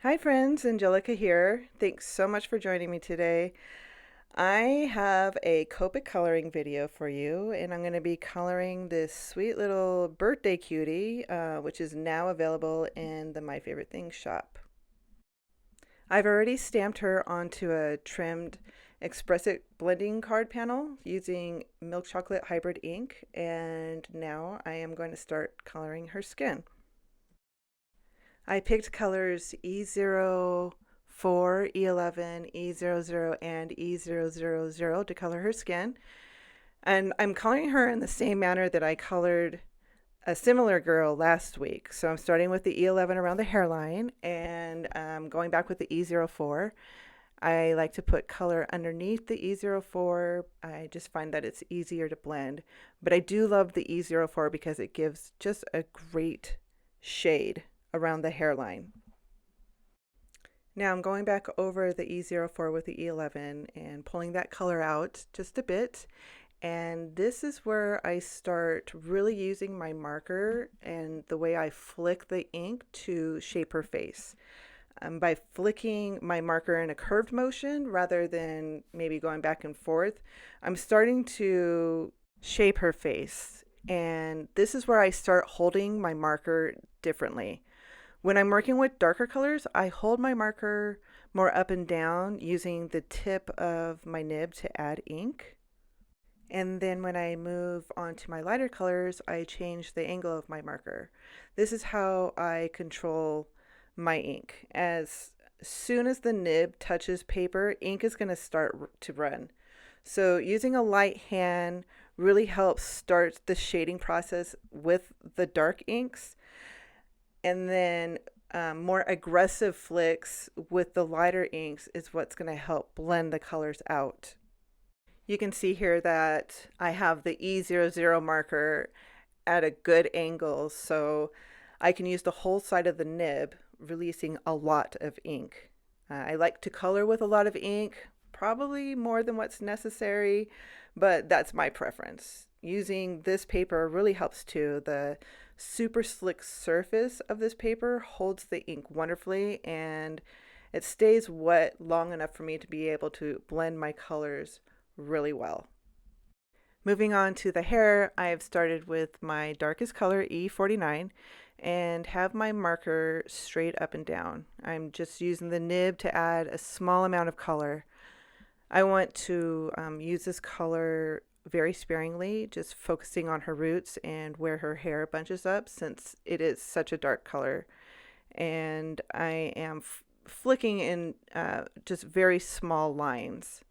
Hi friends, Angelica here. Thanks so much for joining me today. I have a Copic coloring video for you, and I'm going to be coloring this sweet little birthday cutie, which is now available in the My Favorite Things shop. I've already stamped her onto a trimmed Express-It blending card panel using milk chocolate hybrid ink, and now I am going to start coloring her skin. I picked colors E04, E11, E00, and E000 to color her skin. And I'm coloring her in the same manner that I colored a similar girl last week. So I'm starting with the E11 around the hairline and going back with the E04. I like to put color underneath the E04. I just find that it's easier to blend. But I do love the E04 because it gives just a great shade around the hairline. Now I'm going back over the E04 with the E11 and pulling that color out just a bit. And this is where I start really using my marker and the way I flick the ink to shape her face. By flicking my marker in a curved motion rather than maybe going back and forth, I'm starting to shape her face. And this is where I start holding my marker differently. When I'm working with darker colors, I hold my marker more up and down using the tip of my nib to add ink. And then when I move on to my lighter colors, I change the angle of my marker. This is how I control my ink. As soon as the nib touches paper, ink is going to start to run. So using a light hand really helps start the shading process with the dark inks. And then more aggressive flicks with the lighter inks is what's going to help blend the colors out. You can see here that I have the E00 marker at a good angle, so I can use the whole side of the nib, releasing a lot of ink. I like to color with a lot of ink, probably more than what's necessary, but that's my preference. Using this paper really helps too. The super slick surface of this paper holds the ink wonderfully, and it stays wet long enough for me to be able to blend my colors really well. Moving on to the hair, I have started with my darkest color, E49, and have my marker straight up and down. I'm just using the nib to add a small amount of color. I want to use this color very sparingly, just focusing on her roots and where her hair bunches up since it is such a dark color. And I am flicking in just very small lines.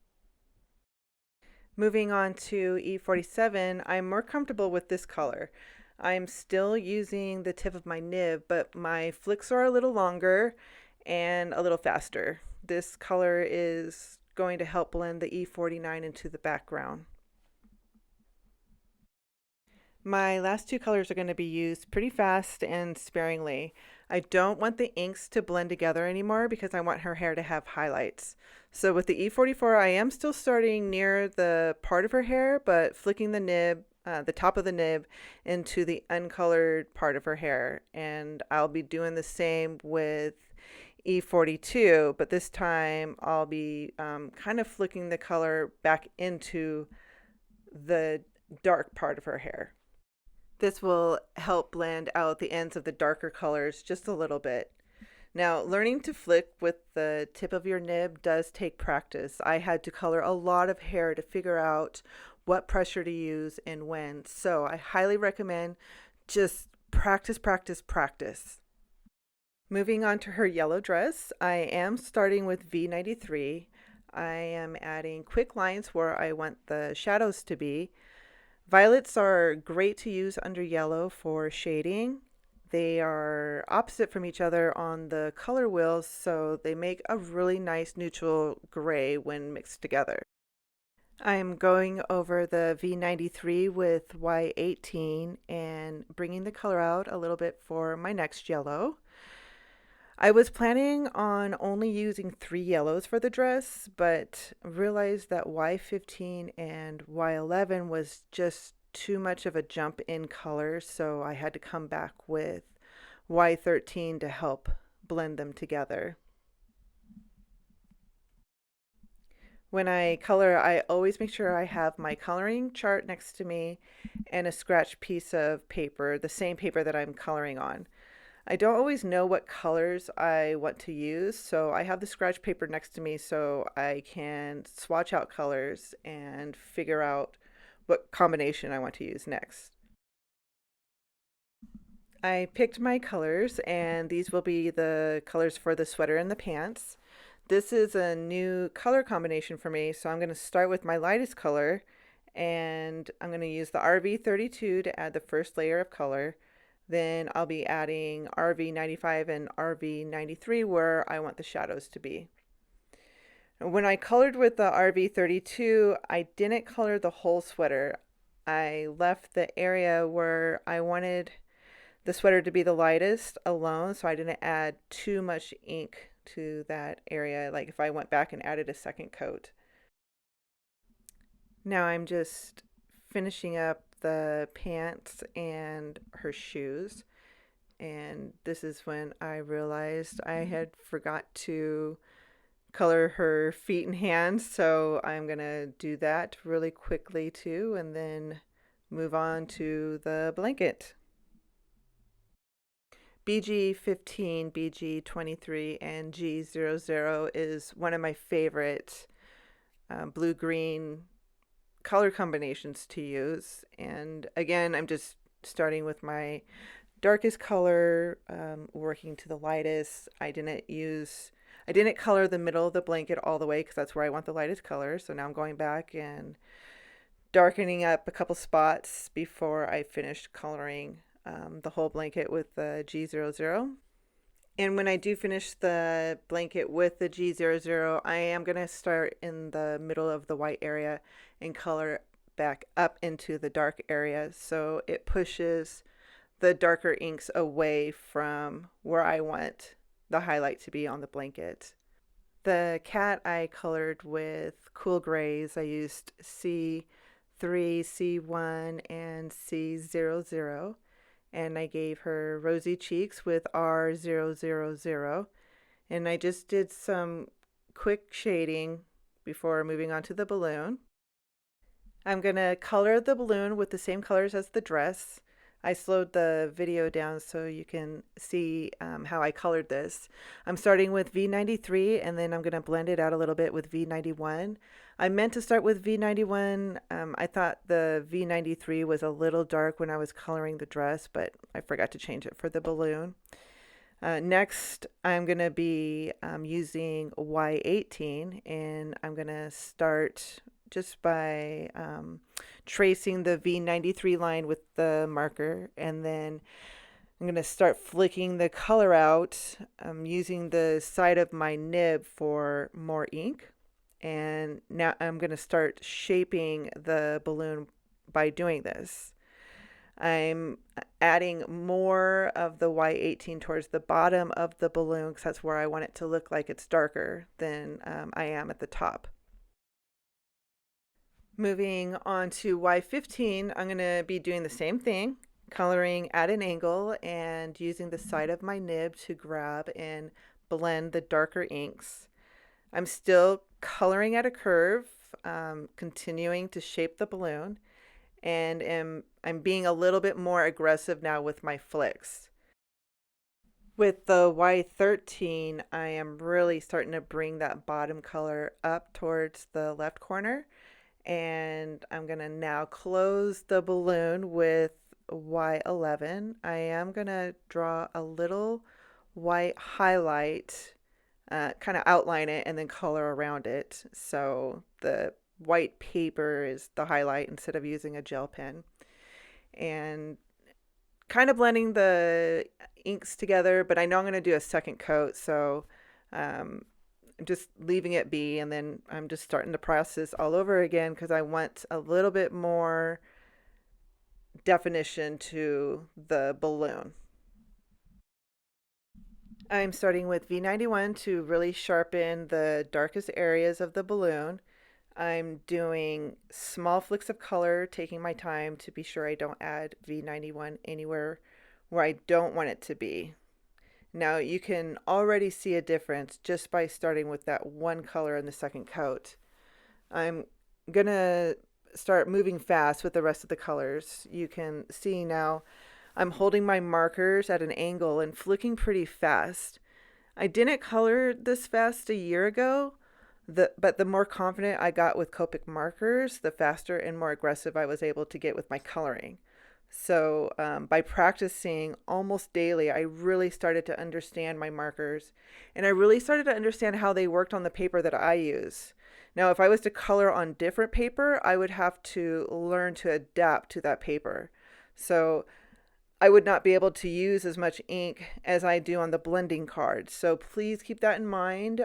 Moving on to E47, I'm more comfortable with this color. I'm still using the tip of my nib, but my flicks are a little longer and a little faster. This color is going to help blend the E49 into the background. My last two colors are going to be used pretty fast and sparingly. I don't want the inks to blend together anymore because I want her hair to have highlights. So with the E44, I am still starting near the part of her hair, but flicking the nib, the top of the nib, into the uncolored part of her hair. And I'll be doing the same with E42, but this time I'll be kind of flicking the color back into the dark part of her hair. This will help blend out the ends of the darker colors just a little bit. Now, learning to flick with the tip of your nib does take practice. I had to color a lot of hair to figure out what pressure to use and when. So I highly recommend just practice, practice, practice. Moving on to her yellow dress, I am starting with V93. I am adding quick lines where I want the shadows to be. Violets are great to use under yellow for shading. They are opposite from each other on the color wheels, so they make a really nice neutral gray when mixed together. I'm going over the V93 with Y18 and bringing the color out a little bit for my next yellow. I was planning on only using 3 yellows for the dress, but realized that Y15 and Y11 was just too much of a jump in color, so I had to come back with Y13 to help blend them together. When I color, I always make sure I have my coloring chart next to me and a scratch piece of paper, the same paper that I'm coloring on. I don't always know what colors I want to use, so I have the scratch paper next to me so I can swatch out colors and figure out what combination I want to use next. I picked my colors, and these will be the colors for the sweater and the pants. This is a new color combination for me, so I'm going to start with my lightest color, and I'm going to use the RV32 to add the first layer of color. Then I'll be adding RV95 and RV93 where I want the shadows to be. When I colored with the RV32, I didn't color the whole sweater. I left the area where I wanted the sweater to be the lightest alone, so I didn't add too much ink to that area, like if I went back and added a second coat. Now I'm just finishing up the pants and her shoes, and this is when I realized I had forgot to color her feet and hands, so I'm gonna do that really quickly too, and then move on to the blanket. BG15, BG23, and G00 is one of my favorite blue-green color combinations to use. And again, I'm just starting with my darkest color, working to the lightest. I didn't color the middle of the blanket all the way because that's where I want the lightest color. So now I'm going back and darkening up a couple spots before I finished coloring the whole blanket with the G00. And when I do finish the blanket with the G00, I am going to start in the middle of the white area and color back up into the dark area so it pushes the darker inks away from where I want the highlight to be on the blanket. The cat I colored with cool grays. I used C3, C1, and C00. And I gave her rosy cheeks with R000. And I just did some quick shading before moving on to the balloon. I'm going to color the balloon with the same colors as the dress. I slowed the video down so you can see how I colored this. I'm starting with V93 and then I'm going to blend it out a little bit with V91. I meant to start with V91. I thought the V93 was a little dark when I was coloring the dress, but I forgot to change it for the balloon. Next, I'm going to be using Y18, and I'm going to start just by tracing the V93 line with the marker, and then I'm going to start flicking the color out using the side of my nib for more ink. And now I'm going to start shaping the balloon by doing this. I'm adding more of the Y18 towards the bottom of the balloon because that's where I want it to look like it's darker than I am at the top. Moving on to Y15, I'm going to be doing the same thing, coloring at an angle and using the side of my nib to grab and blend the darker inks. I'm still coloring at a curve, continuing to shape the balloon, and I'm being a little bit more aggressive now with my flicks. With the Y13, I am really starting to bring that bottom color up towards the left corner, and I'm going to now close the balloon with Y11. I am going to draw a little white highlight, kind of outline it and then color around it. So the white paper is the highlight instead of using a gel pen. And kind of blending the inks together, but I know I'm going to do a second coat, so I'm just leaving it be, and then I'm just starting the process all over again because I want a little bit more definition to the balloon. I'm starting with V91 to really sharpen the darkest areas of the balloon. I'm doing small flicks of color, taking my time to be sure I don't add V91 anywhere where I don't want it to be. Now you can already see a difference just by starting with that one color in the second coat. I'm gonna start moving fast with the rest of the colors. You can see now I'm holding my markers at an angle and flicking pretty fast. I didn't color this fast a year ago, but the more confident I got with Copic markers, the faster and more aggressive I was able to get with my coloring. So by practicing almost daily, I really started to understand my markers, and I really started to understand how they worked on the paper that I use. Now, if I was to color on different paper, I would have to learn to adapt to that paper. So I would not be able to use as much ink as I do on the blending card. So please keep that in mind.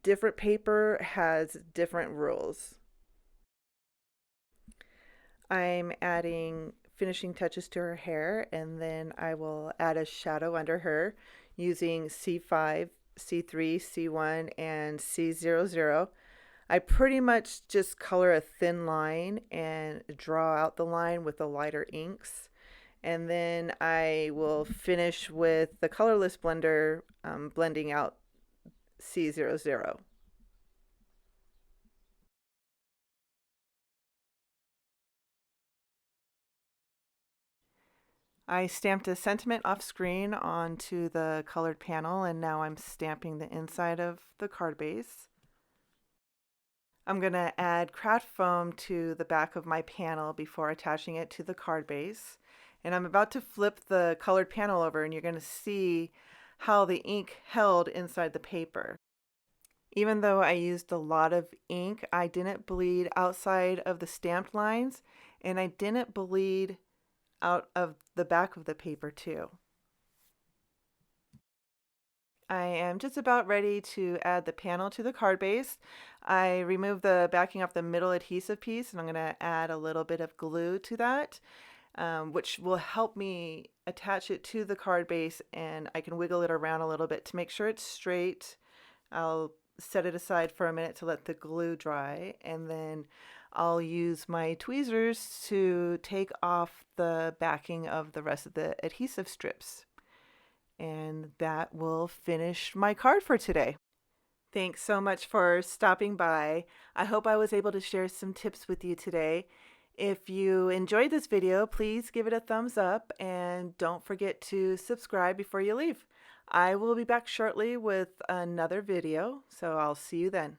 Different paper has different rules. I'm adding finishing touches to her hair, and then I will add a shadow under her using C5, C3, C1, and C00. I pretty much just color a thin line and draw out the line with the lighter inks. And then I will finish with the colorless blender, blending out C00. I stamped a sentiment off screen onto the colored panel, and now I'm stamping the inside of the card base. I'm going to add craft foam to the back of my panel before attaching it to the card base. And I'm about to flip the colored panel over, and you're going to see how the ink held inside the paper. Even though I used a lot of ink, I didn't bleed outside of the stamped lines, and I didn't bleed out of the back of the paper too. I am just about ready to add the panel to the card base. I removed the backing off the middle adhesive piece, and I'm going to add a little bit of glue to that, which will help me attach it to the card base, and I can wiggle it around a little bit to make sure it's straight. I'll set it aside for a minute to let the glue dry, and then I'll use my tweezers to take off the backing of the rest of the adhesive strips. And that will finish my card for today. Thanks so much for stopping by. I hope I was able to share some tips with you today. If you enjoyed this video, please give it a thumbs up and don't forget to subscribe before you leave. I will be back shortly with another video, so I'll see you then.